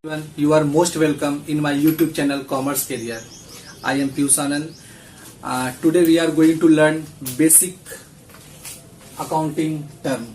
Everyone, you are most welcome in my YouTube channel Commerce Career. I am Piyush Anand. Today we are going to learn basic accounting term.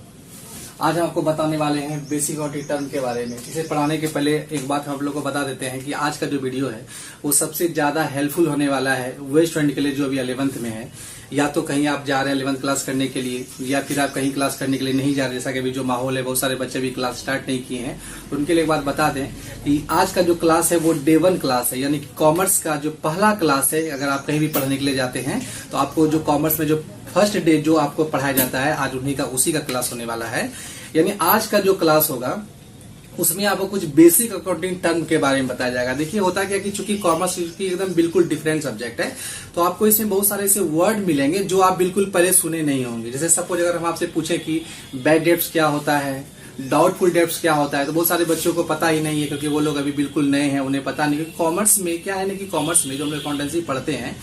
आज हम आपको बताने वाले हैं basic accounting term के बारे में। इसे पढ़ाने के पहले एक बात हम लोग को बता देते हैं कि आज का जो वीडियो है वो सबसे ज्यादा हेल्पफुल होने वाला है वो स्टूडेंट के लिए जो अभी 11th में है, या तो कहीं आप जा रहे हैं 11th क्लास करने के लिए, या फिर आप कहीं क्लास करने के लिए नहीं जा रहे। जैसा कि अभी जो माहौल है, बहुत सारे बच्चे भी क्लास स्टार्ट नहीं किए हैं, तो उनके लिए एक बात बता दें कि आज का जो क्लास है वो डे 1 क्लास है, यानी कि कॉमर्स का जो पहला क्लास है। अगर आप कहीं भी पढ़ने के लिए जाते हैं तो आपको जो कॉमर्स में जो फर्स्ट डे जो आपको पढ़ाया जाता है, आज उन्हीं का उसी का क्लास होने वाला है। यानी आज का जो क्लास होगा उसमें आपको कुछ बेसिक अकाउंटिंग टर्म के बारे में बताया जाएगा। देखिए होता क्या कि चूंकि कॉमर्स की एकदम बिल्कुल डिफरेंट सब्जेक्ट है, तो आपको इसमें बहुत सारे ऐसे वर्ड मिलेंगे जो आप बिल्कुल पहले सुने नहीं होंगे। जैसे सपोज अगर हम आपसे पूछे कि बैड डेब्ट्स क्या होता है, डाउटफुल डेब्ट्स क्या होता है, तो बहुत सारे बच्चों को पता ही नहीं है, क्योंकि वो लोग अभी बिल्कुल नए हैं, उन्हें पता नहीं। कॉमर्स में क्या है ना कि कॉमर्स में जो हम लोग अकाउंटेंसी पढ़ते हैं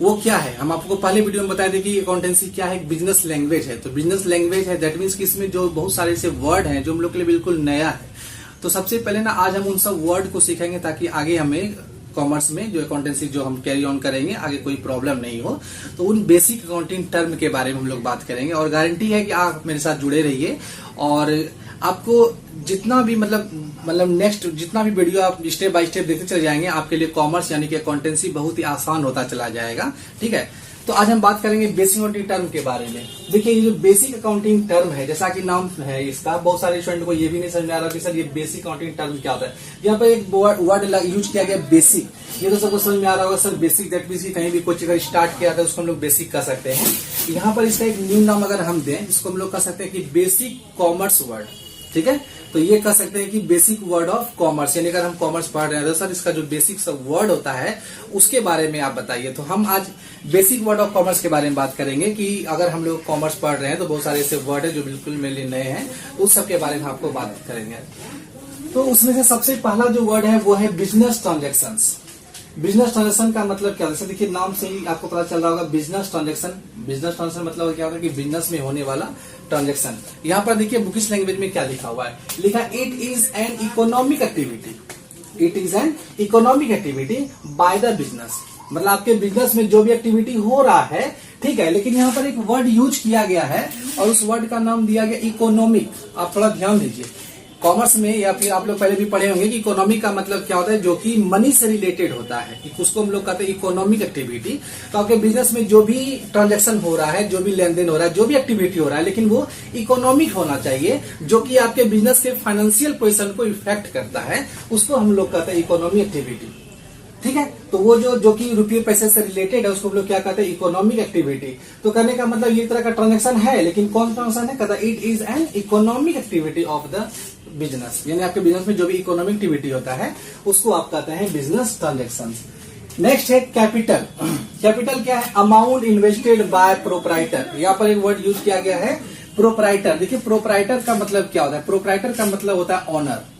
वो क्या है, हम आपको पहले वीडियो में बताए थे कि अकाउंटेंसी क्या है, एक बिजनेस लैंग्वेज है। तो बिजनेस लैंग्वेज है, दैट मीन्स कि इसमें जो बहुत सारे ऐसे वर्ड हैं जो हम लोग के लिए बिल्कुल नया है। तो सबसे पहले ना आज हम उन सब वर्ड को सीखेंगे ताकि आगे हमें कॉमर्स में जो अकाउंटेंसी जो हम कैरी ऑन करेंगे आगे कोई प्रॉब्लम नहीं हो। तो उन बेसिक अकाउंटिंग टर्म के बारे में हम लोग बात करेंगे, और गारंटी है कि आप मेरे साथ जुड़े रहिए और आपको जितना भी मतलब नेक्स्ट जितना भी वीडियो आप स्टेप बाय स्टेप देखते चले जाएंगे, आपके लिए कॉमर्स यानी कि अकाउंटेंसी बहुत ही आसान होता चला जाएगा। ठीक है, तो आज हम बात करेंगे बेसिक अकाउंटिंग टर्म के बारे में। देखिए ये जो बेसिक अकाउंटिंग टर्म है, जैसा कि नाम है इसका, बहुत सारे स्टूडेंट को ये भी नहीं समझ में आ रहा कि सर ये बेसिक अकाउंटिंग टर्म क्या होता है। यहाँ पर एक वर्ड यूज किया गया बेसिक, ये तो सबको समझ में आ रहा होगा सर बेसिक, दैट मींस कहीं भी कुछ अगर स्टार्ट किया था उसको हम लोग बेसिक कर सकते हैं। यहाँ पर इसका एक न्यू नाम अगर हम दें, इसको हम लोग कह सकते हैं कि बेसिक कॉमर्स वर्ड। ठीक है, तो ये कह सकते हैं कि बेसिक वर्ड ऑफ कॉमर्स, यानी अगर हम कॉमर्स पढ़ रहे हैं तो सर इसका जो बेसिक सब वर्ड होता है उसके बारे में आप बताइए। तो हम आज बेसिक वर्ड ऑफ कॉमर्स के बारे में बात करेंगे कि अगर हम लोग कॉमर्स पढ़ रहे हैं तो बहुत सारे ऐसे वर्ड है जो बिल्कुल मेरे लिए नए हैं, तो उस सब के बारे में आपको बात करेंगे। तो उसमें से सबसे पहला जो वर्ड है वो है बिजनेस ट्रांजेक्शंस। बिजनेस ट्रांजेक्शन का मतलब क्या होता है, देखिए नाम से ही आपको पता चल रहा होगा बिजनेस ट्रांजेक्शन। बिजनेस ट्रांजेक्शन मतलब क्या होता है कि बिजनेस में होने वाला ट्रांजेक्शन। यहाँ पर देखिए बुकिश लैंग्वेज में क्या लिखा हुआ है, लिखा it is an economic activity. It is an economic activity by the business, मतलब आपके बिजनेस में जो भी एक्टिविटी हो रहा है, ठीक है, लेकिन यहाँ पर एक वर्ड यूज किया गया है और उस वर्ड का नाम दिया गया इकोनॉमिक। आप थोड़ा ध्यान दीजिए, कॉमर्स में या फिर आप लोग पहले भी पढ़े होंगे कि इकोनॉमिक का मतलब क्या होता है, जो कि मनी से रिलेटेड होता है, उसको हम लोग कहते हैं इकोनॉमिक एक्टिविटी। तो आपके बिजनेस में जो भी ट्रांजैक्शन हो रहा है, जो भी लेन देन हो रहा है, जो भी एक्टिविटी हो रहा है, लेकिन वो इकोनॉमिक होना चाहिए, जो कि आपके बिजनेस के फाइनेंशियल पोजीशन को इफेक्ट करता है, उसको हम लोग कहते हैं इकोनॉमिक एक्टिविटी। ठीक है, तो वो जो कि रुपये पैसे से रिलेटेड है उसको हम लोग क्या कहते हैं इकोनॉमिक एक्टिविटी। तो कहने का मतलब ये तरह का ट्रांजैक्शन है, लेकिन कौन ट्रांजैक्शन है, कहता it is an economic activity of the business, यानी आपके बिजनेस में जो भी इकोनॉमिक एक्टिविटी होता है उसको आप कहते हैं बिजनेस ट्रांजैक्शंस। नेक्स्ट है कैपिटल। कैपिटल क्या है, अमाउंट इन्वेस्टेड बाय प्रोप्राइटर। यहाँ पर एक वर्ड यूज किया गया है प्रोप्राइटर। देखिए प्रोप्राइटर का मतलब क्या होता है, प्रोप्राइटर का मतलब होता है ऑनर।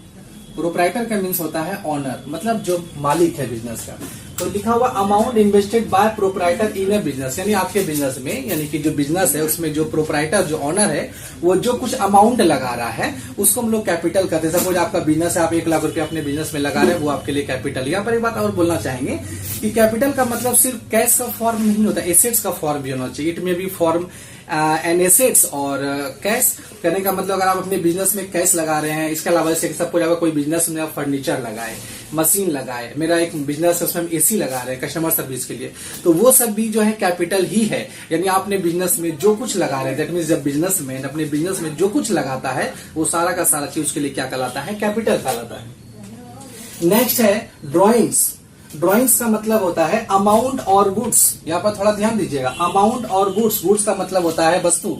प्रोप्राइटर का मीन्स होता है ऑनर, मतलब जो मालिक है बिजनेस का। तो लिखा हुआ अमाउंट इन्वेस्टेड बाय प्रोप्राइटर इन ए बिजनेस, यानी आपके बिजनेस में, यानी कि जो बिजनेस है उसमें जो प्रोप्राइटर जो ऑनर है वो जो कुछ अमाउंट लगा रहा है उसको हम लोग कैपिटल कहते हैं। सपोज आपका बिजनेस है, आप 1 लाख रुपए अपने बिजनेस में लगा रहे हैं, वो आपके लिए कैपिटल। यहाँ पर एक बात और बोलना चाहेंगे कि कैपिटल का मतलब सिर्फ कैश का फॉर्म नहीं होता, एसेट्स का फॉर्म भी होना चाहिए। इट में भी फॉर्म एंड एसेट्स और कैश। कहने का मतलब अगर आप अपने बिजनेस में कैश लगा रहे हैं, इसके अलावा जैसे सपोज अगर कोई बिजनेस में आप फर्नीचर लगाए, मशीन लगाए, मेरा एक बिजनेस है उसमें हम एसी लगा रहे हैं कस्टमर सर्विस के लिए, तो वो सब भी जो है कैपिटल ही है। यानी आपने बिजनेस में जो कुछ लगा रहे हैं, दैट मींस जब बिजनेसमैन अपने बिजनेस में जो कुछ लगाता है वो सारा का सारा चीज उसके लिए क्या कहलाता है, कैपिटल कहलाता है। नेक्स्ट है ड्रॉइंग्स। ड्रॉइंग्स का मतलब होता है अमाउंट और गुड्स। यहाँ पर थोड़ा ध्यान दीजिएगा, अमाउंट और गुड्स। गुड्स का मतलब होता है वस्तु,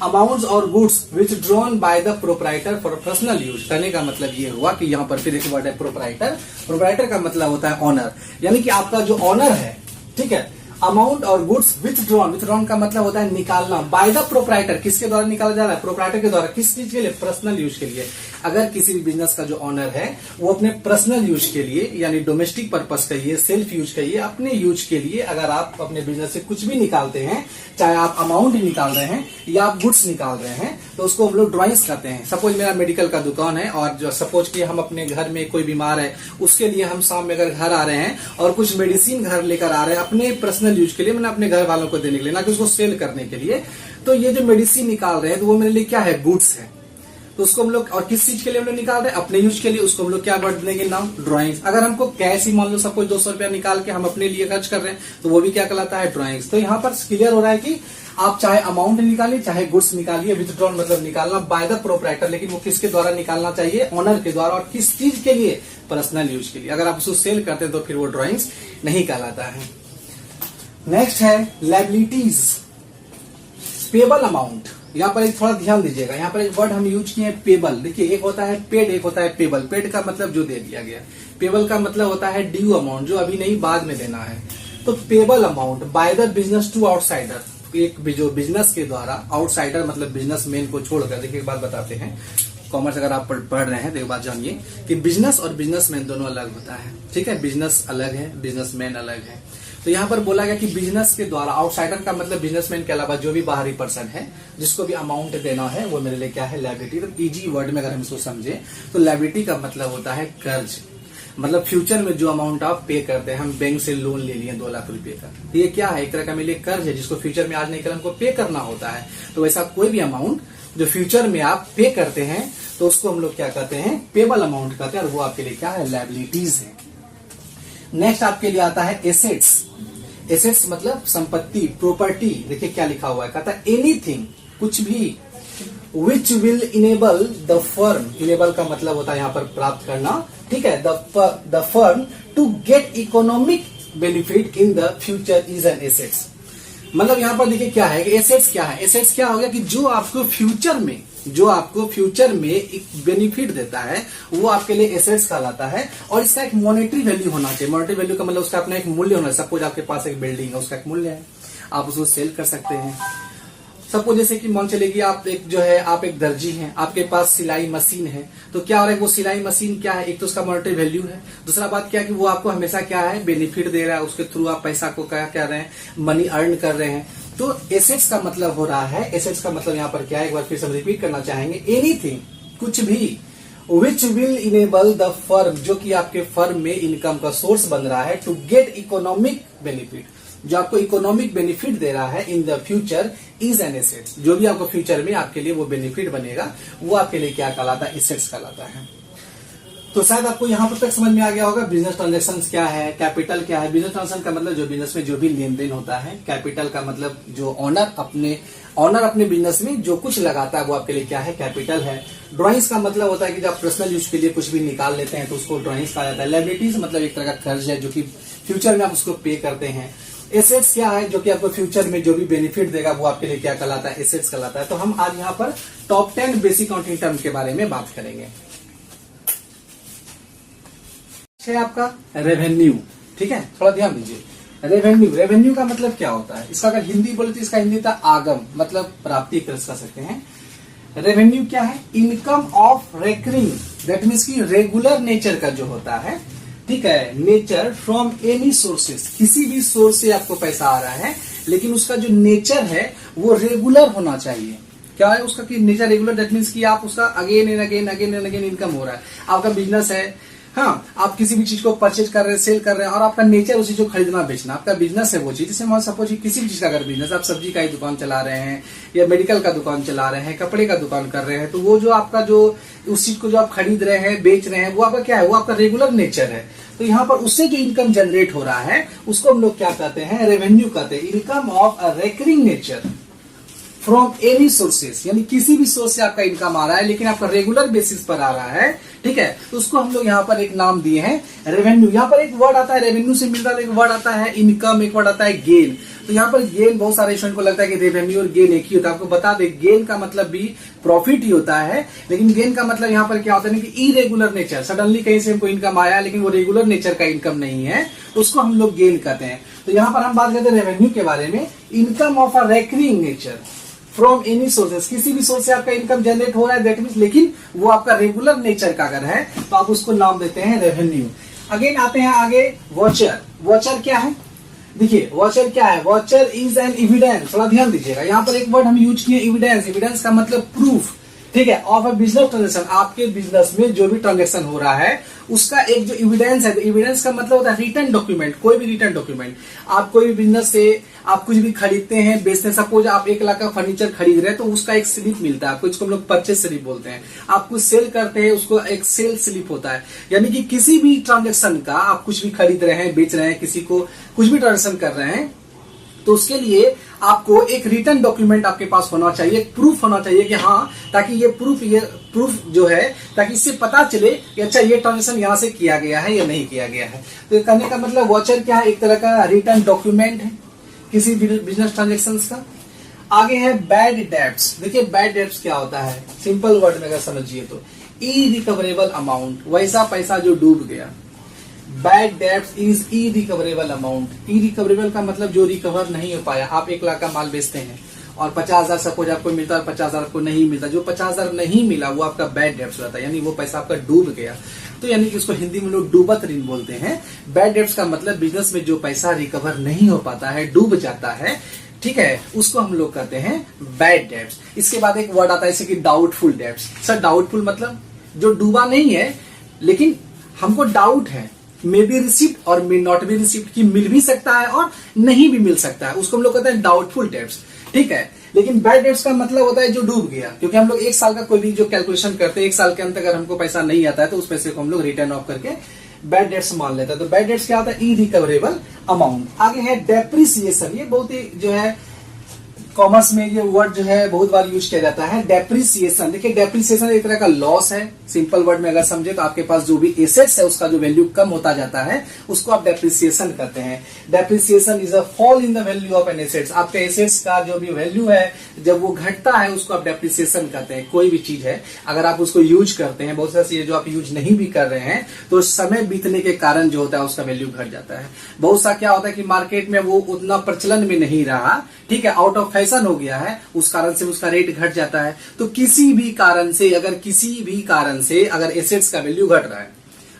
अमाउंट्स और goods which drawn by the proprietor for personal use. कहने का मतलब ये हुआ कि यहाँ पर फिर एक वर्ड है प्रोप्राइटर। प्रोप्राइटर का मतलब होता है ऑनर, यानी कि आपका जो ऑनर है, ठीक है, अमाउंट और गुड्स विथड्रॉन। विथड्रॉन का मतलब होता है निकालना, बाय द प्रोप्राइटर। किसके द्वारा निकाला जा रहा है, प्रोप्राइटर के द्वारा। किस चीज के लिए, पर्सनल यूज के लिए। अगर किसी भी बिजनेस का जो ऑनर है वो अपने पर्सनल यूज के लिए यानी डोमेस्टिक पर्पस कहिए, सेल्फ यूज कहिए, अपने यूज के लिए अगर आप अपने बिजनेस से कुछ भी निकालते हैं, चाहे आप अमाउंट निकाल रहे हैं या आप गुड्स निकाल रहे हैं, तो उसको हम लोग ड्राइंग्स कहते हैं। सपोज मेरा मेडिकल का दुकान है और जो सपोज कि हम अपने घर में कोई बीमार है उसके लिए हम शाम में अगर घर आ रहे हैं और कुछ मेडिसिन घर लेकर आ रहे हैं अपने पर्सनल यूज के लिए, मैंने अपने घर वालों को देने के लिए, ना कि उसको सेल करने के लिए, तो ये जो मेडिसिन निकाल रहे हैं तो वो मेरे लिए क्या है, गुड्स है। तो उसको हम लोग, और किस चीज के लिए हम लोग निकाल रहे हैं, अपने यूज के लिए, उसको हम लोग क्या वर्ड देंगे, नाम ड्राइंग्स। अगर हमको कैश ही मान लो सपोज 200 रुपया निकाल के हम अपने लिए खर्च कर रहे हैं तो वो भी क्या कहलाता है, ड्राइंग्स। तो यहाँ पर क्लियर हो रहा है कि आप चाहे अमाउंट निकालिए चाहे गुड्स निकालिए, विथड्रॉल मतलब निकालना बाय द प्रोप्राइटर, लेकिन वो किसके द्वारा निकालना चाहिए, ऑनर के द्वारा, और किस चीज के लिए, पर्सनल यूज के लिए। अगर आप उसको सेल करते हैं तो फिर वो ड्राइंग्स नहीं कहलाता है। नेक्स्ट है लायबिलिटीज, पेबल अमाउंट। यहाँ पर एक थोड़ा ध्यान दीजिएगा, यहाँ पर एक वर्ड हम यूज किए हैं पेबल। देखिए एक होता है पेड, एक होता है पेबल। पेड का मतलब जो दे दिया गया, पेबल का मतलब होता है ड्यू अमाउंट, जो अभी नहीं बाद में देना है। तो payable amount by the business to outsider, एक जो बिजनेस के द्वारा, आउटसाइडर मतलब बिजनेसमैन को छोड़कर। देखिए एक बात बताते हैं, कॉमर्स अगर आप पढ़ रहे हैं तो एक बात जानिए कि बिजनेस और बिजनेसमैन दोनों अलग होता है, ठीक है। बिजनेस अलग है, बिजनेसमैन अलग है। तो यहाँ पर बोला गया कि बिजनेस के द्वारा, आउटसाइडर का मतलब बिजनेसमैन के अलावा जो भी बाहरी पर्सन है जिसको भी अमाउंट देना है वो मेरे लिए क्या है, लायबिलिटी। तो इजी वर्ड में अगर हम इसको समझे तो लायबिलिटी का मतलब होता है कर्ज, मतलब फ्यूचर में जो अमाउंट आप पे करते हैं। हम बैंक से लोन ले लिए 2 लाख रुपए का, तो ये क्या है, एक तरह का मेरे लिए कर्ज है जिसको फ्यूचर में आज नहीं कल हमको पे करना होता है। तो वैसा कोई भी अमाउंट जो फ्यूचर में आप पे करते हैं तो उसको हम लोग क्या कहते हैं, पेबल अमाउंट कहते हैं, और वो आपके लिए क्या है, लायबिलिटीज है। नेक्स्ट आपके लिए आता है एसेट्स। एसेट्स मतलब संपत्ति, प्रॉपर्टी। देखिए क्या लिखा हुआ है, कहता है एनीथिंग, कुछ भी, which will enable the firm. Enable का मतलब होता है यहाँ पर प्राप्त करना, ठीक है। The firm to get economic benefit in the future is an assets. मतलब यहाँ पर देखिए क्या है, एसेट्स क्या है, एसेट्स क्या हो गया कि जो आपको फ्यूचर में एक बेनिफिट देता है वो आपके लिए एसेट्स कहलाता है। और इसका एक मॉनेटरी वैल्यू होना चाहिए। मॉनेटरी वैल्यू का मतलब उसका अपना एक मूल्य होना है। सपोज आपके पास एक बिल्डिंग है, उसका एक मूल्य है, आप उसको सेल कर सकते हैं। सपोज जैसे कि मान चलेगी आप एक दर्जी हैं, आपके पास सिलाई मशीन है, तो क्या हो रहा है, वो सिलाई मशीन क्या है, एक तो उसका मॉनेटरी वैल्यू है, दूसरा बात क्या है कि वो आपको हमेशा क्या है, बेनिफिट दे रहा है, उसके थ्रू आप पैसा को क्या कर रहे हैं, मनी अर्न कर रहे हैं। तो एसेट्स का मतलब हो रहा है, एसेट्स का मतलब यहाँ पर क्या है, एक बार फिर से रिपीट करना चाहेंगे, एनीथिंग, कुछ भी, which will enable the firm, जो कि आपके फर्म में इनकम का सोर्स बन रहा है, टू गेट इकोनॉमिक बेनिफिट, जो आपको इकोनॉमिक बेनिफिट दे रहा है इन the future is an assets. जो भी आपको फ्यूचर में आपके लिए वो बेनिफिट बनेगा वो आपके लिए क्या कहलाता है, एसेट्स कहलाता है। तो शायद आपको यहाँ पर तक समझ में आ गया होगा बिजनेस ट्रांजैक्शन क्या है, कैपिटल क्या है। बिजनेस ट्रांजैक्शन का मतलब जो बिजनेस में जो भी लेन देन होता है। कैपिटल का मतलब जो ऑनर अपने बिजनेस में जो कुछ लगाता है वो आपके लिए क्या है, कैपिटल है। ड्राइंग्स का मतलब होता है कि जब आप पर्सनल यूज के लिए कुछ भी निकाल लेते हैं तो उसको ड्राइंग्स कहा जाता है। लायबिलिटीज मतलब एक तरह का कर्ज है जो कि फ्यूचर में आप उसको पे करते हैं। एसेट्स क्या है, जो कि आपको फ्यूचर में जो भी बेनिफिट देगा वो आपके लिए क्या कहलाता है, एसेट्स कहलाता है। तो हम आज यहाँ पर टॉप 10 बेसिक अकाउंटिंग टर्म के बारे में बात करेंगे। आपका रेवेन्यू, ठीक है, थोड़ा ध्यान दीजिए। रेवेन्यू का मतलब क्या होता है, इसका अगर हिंदी बोले तो इसका हिंदी था आगम, मतलब प्राप्ति कर सकते हैं। रेवेन्यू क्या है, income of recurring, that means की रेगुलर नेचर का जो होता है, ठीक है, नेचर फ्रॉम एनी सोर्सेस, किसी भी सोर्स से आपको पैसा आ रहा है लेकिन उसका जो नेचर है वो रेगुलर होना चाहिए। क्या है उसका कि नेचर रेगुलर, दैट मीन्स कि आप उसका अगेन एंड अगेन इनकम हो रहा है। आपका बिजनेस है, हाँ, आप किसी भी चीज को परचेज कर रहे हैं, सेल कर रहे हैं, और आपका नेचर उसी को खरीदना बेचना, आपका बिजनेस है वो चीज। जैसे मान सपोज किसी भी चीज का अगर बिजनेस, आप सब्जी का ही दुकान चला रहे हैं या मेडिकल का दुकान चला रहे हैं, कपड़े का दुकान कर रहे हैं, तो वो जो आपका जो उस चीज को जो आप खरीद रहे हैं, बेच रहे हैं, वो आपका क्या है, वो आपका रेगुलर नेचर है। तो यहाँ पर उससे जो इनकम जनरेट हो रहा है उसको हम लोग क्या कहते हैं, रेवेन्यू कहते हैं। Income of a recurring nature from any sources, यानी किसी भी सोर्स से आपका इनकम आ रहा है लेकिन आपका रेगुलर बेसिस पर आ रहा है, ठीक है, तो उसको हम लोग यहाँ पर एक नाम दिए हैं रेवेन्यू। यहाँ पर एक वर्ड आता है रेवेन्यू से मिलता है, एक वर्ड आता है इनकम, एक वर्ड आता है गेन। तो यहाँ पर गेन, बहुत सारे स्टूडेंट को लगता है कि रेवेन्यू और गेन एक ही होता है। आपको बता दें गेन का मतलब भी प्रॉफिट ही होता है, लेकिन गेन का मतलब यहाँ पर क्या होता है कि इरेगुलर नेचर, सडनली कहीं से हमको इनकम आया लेकिन वो रेगुलर नेचर का इनकम नहीं है, उसको हम लोग गेन कहते हैं। तो यहाँ पर हम बात करते हैं रेवेन्यू के बारे में, income of a recurring nature from any sources, किसी भी सोर्स से आपका इनकम जनरेट हो रहा है, दैट मीन्स, लेकिन वो आपका रेगुलर नेचर का अगर है तो आप उसको नाम देते हैं रेवेन्यू। अगेन आते हैं आगे वॉचर। वॉचर क्या है? देखिए वॉचर क्या है? Watcher is an evidence. थोड़ा ध्यान दीजिएगा, यहाँ पर एक वर्ड हम यूज किए एविडेंस। एविडेंस का मतलब प्रूफ, ठीक है, ऑफ अ बिजनेस ट्रांजेक्शन। आपके बिजनेस में जो भी ट्रांजेक्शन हो रहा है उसका एक जो एविडेंस है, तो एविडेंस का मतलब होता है रिटर्न डॉक्यूमेंट। कोई भी रिटर्न डॉक्यूमेंट, आप कोई भी बिजनेस से आप कुछ भी खरीदते हैं, बेचते हैं, सपोज आप 1 लाख का फर्नीचर खरीद रहे हैं तो उसका एक स्लिप मिलता है आपको, इसको हम लोग परचेज स्लिप बोलते हैं। आप कुछ सेल करते हैं, उसको एक सेल स्लिप होता है। यानी कि किसी भी ट्रांजेक्शन का, आप कुछ भी खरीद रहे हैं, बेच रहे हैं, किसी को कुछ भी ट्रांजेक्शन कर रहे हैं, तो उसके लिए आपको एक रिटर्न डॉक्यूमेंट आपके पास होना चाहिए, प्रूफ होना चाहिए कि हाँ, ताकि ये प्रूफ जो है, ताकि इससे पता चले कि अच्छा ये ट्रांजेक्शन यहां से किया गया है या नहीं किया गया है। तो कहने का मतलब वॉचर क्या है? एक तरह का रिटर्न डॉक्यूमेंट है किसी बिजनेस ट्रांजेक्शन का। आगे है बैड डेब्ट्स। देखिए बैड डेब्ट्स क्या होता है, सिंपल वर्ड में अगर समझिए तो इरिकवरेबल अमाउंट, वैसा पैसा जो डूब गया। Bad debts is irrecoverable amount. Irrecoverable का मतलब जो रिकवर नहीं हो पाया। आप 1 लाख का माल बेचते हैं और 50,000 सपोज आपको मिलता है और 50,000 आपको नहीं मिलता। जो 50,000 नहीं मिला वो आपका बैड डेब्ट्स रहता है, यानी वो पैसा आपका डूब गया। तो यानी कि उसको हिंदी में लोग डूबत ऋण बोलते हैं। बैड डेब्ट्स का मतलब बिजनेस में जो पैसा रिकवर नहीं हो पाता है, डूब जाता है, ठीक है, उसको हम लोग कहते हैं बैड डेब्ट्स। इसके बाद एक वर्ड आता है जैसे कि डाउटफुल डेब्ट्स। सर डाउटफुल मतलब जो डूबा नहीं है लेकिन हमको डाउट है, मे बी रिसिप्ट और मे नॉट बी रिसिप्ट, की मिल भी सकता है और नहीं भी मिल सकता है, उसको हम लोग कहते हैं डाउटफुल डेब्ट्स, ठीक है। लेकिन बैड डेब्ट्स का मतलब होता है जो डूब गया, क्योंकि हम लोग 1 साल का कोई भी जो कैलकुलेशन करते हैं, 1 साल के अंत अगर हमको पैसा नहीं आता है तो उस पैसे को हम लोग रिटर्न ऑफ करके बैड डेब्ट्स मान लेते हैं। तो बैड डेब्ट्स क्या होता है? Irrecoverable amount. आगे है डेप्रिसिएशन। ये बहुत ही जो है कॉमर्स में ये वर्ड जो है बहुत बार यूज किया जाता है, डेप्रिसिएशन। देखिए डेप्रिसिएशन एक तरह का लॉस है। सिंपल वर्ड में अगर समझे तो आपके पास जो भी एसेट्स है उसका जो वैल्यू कम होता जाता है उसको आप डेप्रिसिएशन कहते हैं। Depreciation is a fall in the value of an assets. आपके एसेट्स का जो भी वैल्यू है जब वो घटता है उसको आप डेप्रिसिएशन कहते हैं। कोई भी चीज है अगर आप उसको यूज करते हैं, बहुत सारी चीजें जो आप यूज नहीं भी कर रहे हैं तो समय बीतने के कारण जो होता है उसका वैल्यू घट जाता है। बहुत सा क्या होता है कि मार्केट में वो उतना प्रचलन में नहीं रहा, ठीक है, आउट ऑफ फैशन हो गया है, उस कारण से उसका रेट घट जाता है। तो किसी भी कारण से अगर एसेट्स का वैल्यू घट रहा है,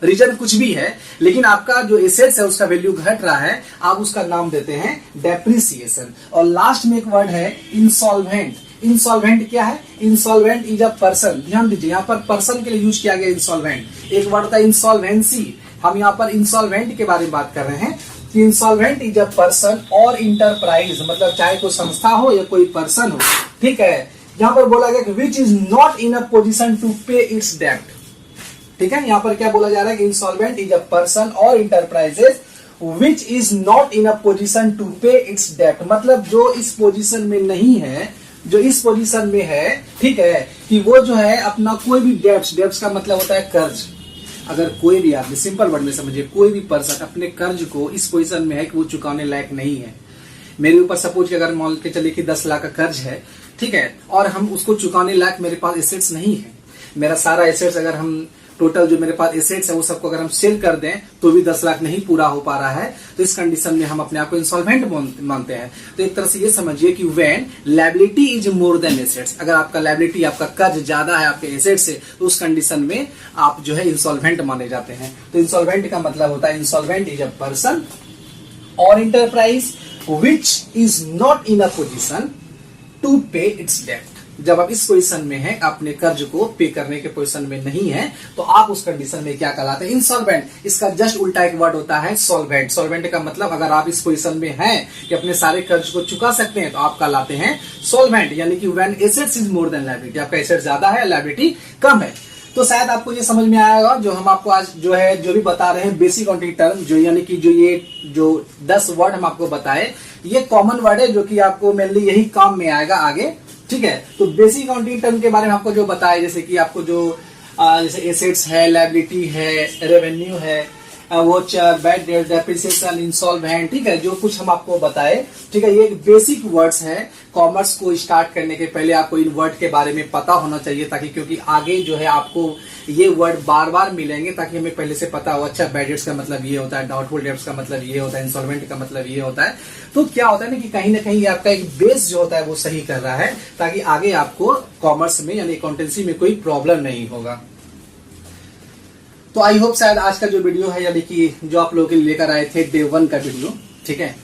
रीजन कुछ भी है, लेकिन आपका जो एसेट्स है उसका वैल्यू घट रहा है, आप उसका नाम देते हैं डेप्रिसिएशन। और लास्ट में एक वर्ड है इंसॉल्वेंट। इंसॉल्वेंट क्या है? Insolvent is a person. ध्यान दीजिए, यहाँ पर पर्सन के लिए यूज किया गया इंसॉल्वेंट। एक वर्ड था इंसॉल्वेंसी, हम यहाँ पर इंसॉल्वेंट के बारे में बात कर रहे हैं। इंसॉल्वेंट इज अ पर्सन और इंटरप्राइज, मतलब चाहे कोई संस्था हो या कोई पर्सन हो, ठीक है। यहाँ पर बोला गया कि which is not in a position to pay its डेब्ट, ठीक है। यहाँ पर क्या बोला जा रहा है कि इंसॉल्वेंट इज अ पर्सन और enterprises which is not in a position to pay its डेब्ट, मतलब जो इस पोजिशन में नहीं है, जो इस पोजीशन में है, ठीक है, कि वो जो है अपना कोई भी डेब्ट्स का मतलब होता है कर्ज। अगर कोई भी आदमी, सिंपल वर्ड में समझिए, कोई भी पर्सन अपने कर्ज को इस पोजीशन में है कि वो चुकाने लायक नहीं है। मेरे ऊपर सपोज अगर मान के चले कि 10 लाख का कर्ज है, ठीक है, और हम उसको चुकाने लायक मेरे पास एसेट्स नहीं है। मेरा सारा एसेट्स अगर हम टोटल जो मेरे पास एसेट्स है वो सबको अगर हम सेल कर दें तो भी 10 लाख नहीं पूरा हो पा रहा है, तो इस कंडीशन में हम अपने आप को इंसॉल्वेंट मानते हैं। तो एक तरह से ये समझिए कि when liability is more than assets, अगर आपका लायबिलिटी, आपका कर्ज ज्यादा है आपके एसेट्स से, तो उस कंडीशन में आप जो है इंसॉल्वेंट माने जाते हैं। तो इंसॉल्वेंट का मतलब होता है इंसॉल्वेंट इज अ पर्सन और enterprise which is not in a position to pay its डेब्ट। जब आप इस पोजीशन में हैं, अपने कर्ज को पे करने के पोजीशन में नहीं है, तो आप उस कंडीशन में क्या कहलाते हैं? इंसॉल्वेंट। इसका जस्ट उल्टा एक वर्ड होता है सॉल्वेंट। सॉल्वेंट का मतलब अगर आप इस पोजीशन में हैं कि अपने सारे कर्ज को चुका सकते हैं, तो आप कहलाते हैं सॉल्वेंट, यानी कि when assets is more than liability, आपका एसेट ज्यादा है, लायबिलिटी कम है। तो शायद आपको ये समझ में आएगा जो हम आपको आज जो भी बता रहे हैं बेसिक अकाउंटिंग टर्म, जो यानी कि जो 10 वर्ड हम आपको बताए, ये कॉमन वर्ड है जो कि आपको मेनली यही काम में आएगा आगे, ठीक है। तो बेसिक अकाउंटिंग टर्म के बारे में आपको जो बताया, जैसे कि आपको जो जैसे एसेट्स है, लायबिलिटी है, रेवेन्यू है, voucher, bad debt, depreciation, insolvent, ठीक है, जो कुछ हम आपको बताए, ठीक है, ये बेसिक वर्ड्स हैं। कॉमर्स को स्टार्ट करने के पहले आपको इन वर्ड के बारे में पता होना चाहिए, ताकि क्योंकि आगे जो है आपको ये वर्ड बार बार मिलेंगे, ताकि हमें पहले से पता हो। अच्छा, बैड डेट्स का मतलब ये होता है, डाउटफुल डेट्स का मतलब ये होता है, इंसॉल्वेंट का मतलब ये होता है। तो क्या होता है ना कि कहीं ना कहीं आपका एक बेस जो होता है वो सही कर रहा है, ताकि आगे आपको कॉमर्स में यानी अकाउंटेंसी में कोई प्रॉब्लम नहीं होगा। तो आई होप शायद आज का जो वीडियो है, यानी कि जो आप लोगों के लिए लेकर आए थे डे 1 का वीडियो, ठीक है,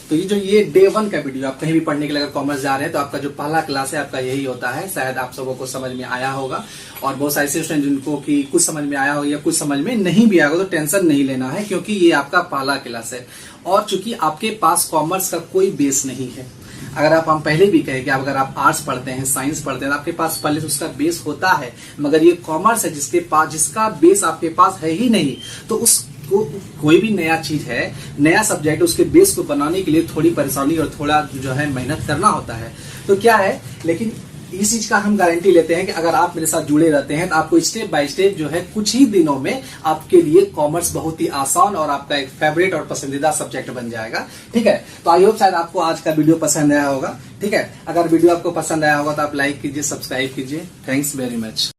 तो ये डे 1 का वीडियो, आप कहीं भी पढ़ने के लिए अगर कॉमर्स जा रहे हैं तो आपका जो पहला क्लास है आपका यही होता है। शायद आप सबों को समझ में आया होगा, और बहुत सारे स्टूडेंट जिनको कि कुछ समझ में आया हो या कुछ समझ में नहीं भी आया हो, तो टेंशन नहीं लेना है, क्योंकि ये आपका पहला क्लास है। और चूंकि आपके पास कॉमर्स का कोई बेस नहीं है, अगर हम पहले भी कहें कि अगर आप आर्ट्स पढ़ते हैं, साइंस पढ़ते हैं, तो आपके पास पहले से उसका बेस होता है, मगर ये कॉमर्स है जिसका बेस आपके पास है ही नहीं, तो उसको कोई भी नया चीज है, नया सब्जेक्ट, उसके बेस को बनाने के लिए थोड़ी परेशानी और थोड़ा जो है मेहनत करना होता है। तो क्या है, लेकिन इस चीज का हम गारंटी लेते हैं कि अगर आप मेरे साथ जुड़े रहते हैं तो आपको स्टेप बाय स्टेप जो है कुछ ही दिनों में आपके लिए कॉमर्स बहुत ही आसान और आपका एक फेवरेट और पसंदीदा सब्जेक्ट बन जाएगा। ठीक है, तो आई होप शायद आपको आज का वीडियो पसंद आया होगा। ठीक है, अगर वीडियो आपको पसंद आया होगा तो आप लाइक कीजिए, सब्सक्राइब कीजिए। Thanks very much.